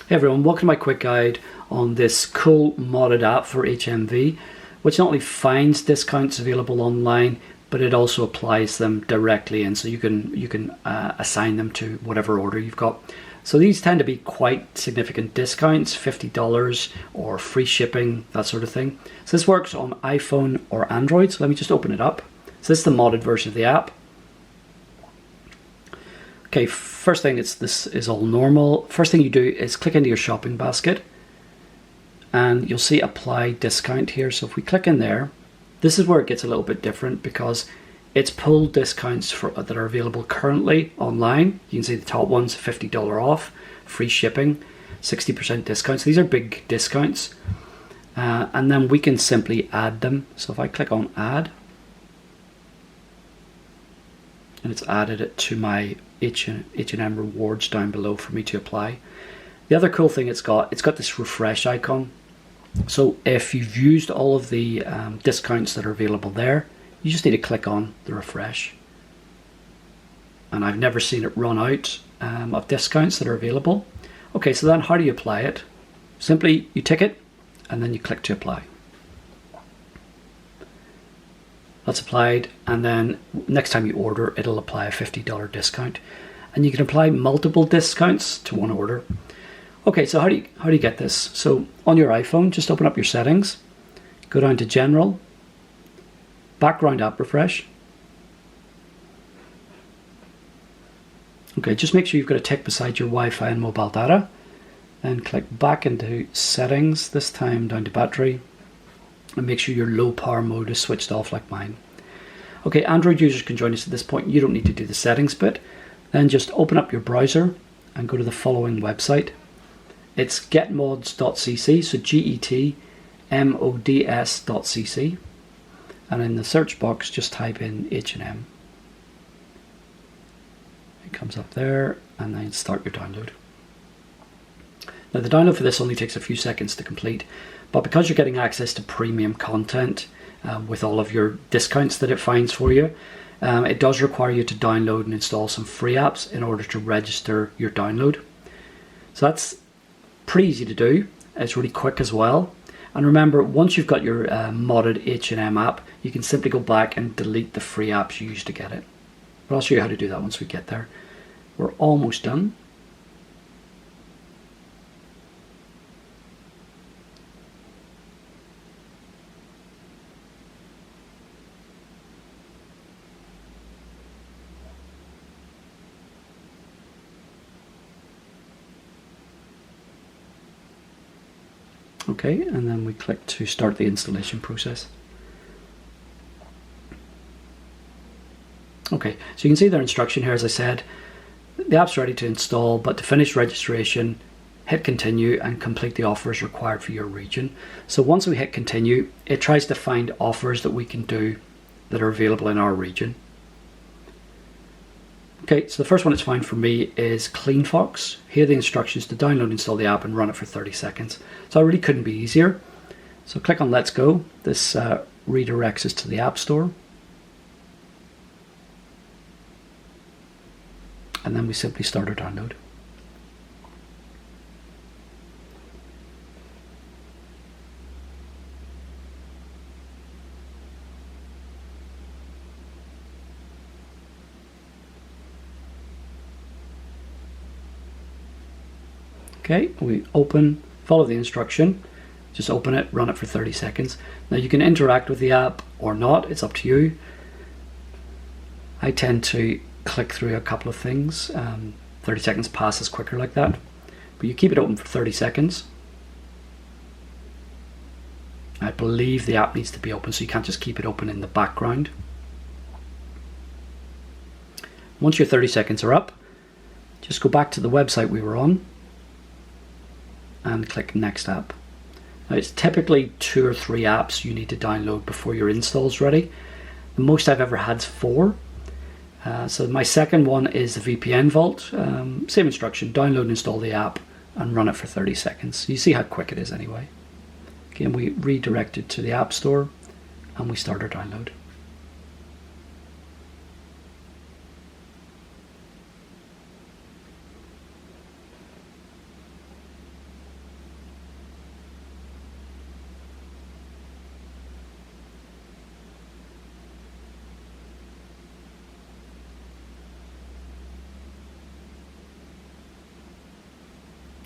Hey everyone, welcome to my quick guide on this cool modded app for HMV, which not only finds discounts available online, but it also applies them directly in, so you can assign them to whatever order you've got. So these tend to be quite significant discounts, $50 or free shipping, that sort of thing. So this works on iPhone or Android, so let me just open it up. So this is the modded version of the app. Okay, first thing, this is all normal. First thing you do is click into your shopping basket and you'll see apply discount here. So if we click in there, this is where it gets a little bit different because it's pulled discounts that are available currently online. You can see the top ones, $50 off, free shipping, 60% discounts. These are big discounts. And then we can simply add them. So if I click on add, and it's added it to my H&M rewards down below for me to apply. The other cool thing it's got this refresh icon. So if you've used all of the discounts that are available there, you just need to click on the refresh. And I've never seen it run out of discounts that are available. Okay, so then how do you apply it? Simply you tick it and then you click to apply. That's applied, and then next time you order, it'll apply a $50 discount. And you can apply multiple discounts to one order. Okay, so how do you get this? So on your iPhone, just open up your settings, go down to General, Background App Refresh. Okay, just make sure you've got a tick beside your Wi-Fi and mobile data. Then click back into Settings, this time down to Battery. And make sure your low power mode is switched off like mine. Okay, Android users can join us at this point. You don't need to do the settings bit. Then just open up your browser and go to the following website. It's getmods.cc, so getmods.cc. And in the search box, just type in H&M. It comes up there, and then start your download. Now the download for this only takes a few seconds to complete, but because you're getting access to premium content with all of your discounts that it finds for you, it does require you to download and install some free apps in order to register your download. So that's pretty easy to do. It's really quick as well. And remember, once you've got your modded H&M app, you can simply go back and delete the free apps you used to get it. But I'll show you how to do that once we get there. We're almost done. Okay, and then we click to start the installation process. Okay, so you can see their instruction here. As I said, the app's ready to install, but to finish registration, hit continue and complete the offers required for your region. So once we hit continue, it tries to find offers that we can do that are available in our region. Okay, so the first one it's found for me is CleanFox. Here are the instructions to download and install the app and run it for 30 seconds. So I really couldn't be easier. So click on Let's Go. This redirects us to the App Store. And then we simply start our download. Okay, we follow the instruction, just open it, run it for 30 seconds. Now you can interact with the app or not, it's up to you. I tend to click through a couple of things. 30 seconds passes quicker like that, but you keep it open for 30 seconds. I believe the app needs to be open, so you can't just keep it open in the background. Once your 30 seconds are up, just go back to the website we were on and click Next App. Now it's typically 2 or 3 apps you need to download before your install's ready. The most I've ever had is 4. So my second one is the VPN Vault. Same instruction, download and install the app and run it for 30 seconds. You see how quick it is anyway. Again, we redirect it to the App Store and we start our download.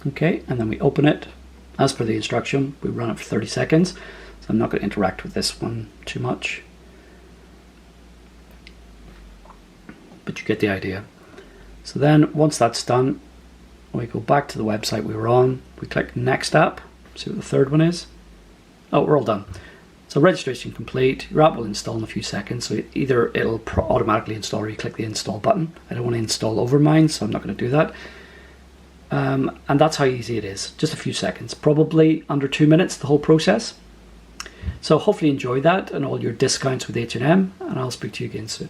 Okay, and then we open it. As per the instruction, we run it for 30 seconds. So I'm not going to interact with this one too much, but you get the idea. So then once that's done, we go back to the website we were on. We click Next App, see what the third one is. Oh, we're all done. So registration complete. Your app will install in a few seconds. So either it'll automatically install or you click the install button. I don't want to install over mine, so I'm not going to do that. And that's how easy it is. Just a few seconds, probably under 2 minutes, the whole process. So hopefully you enjoy that and all your discounts with H&M, and I'll speak to you again soon.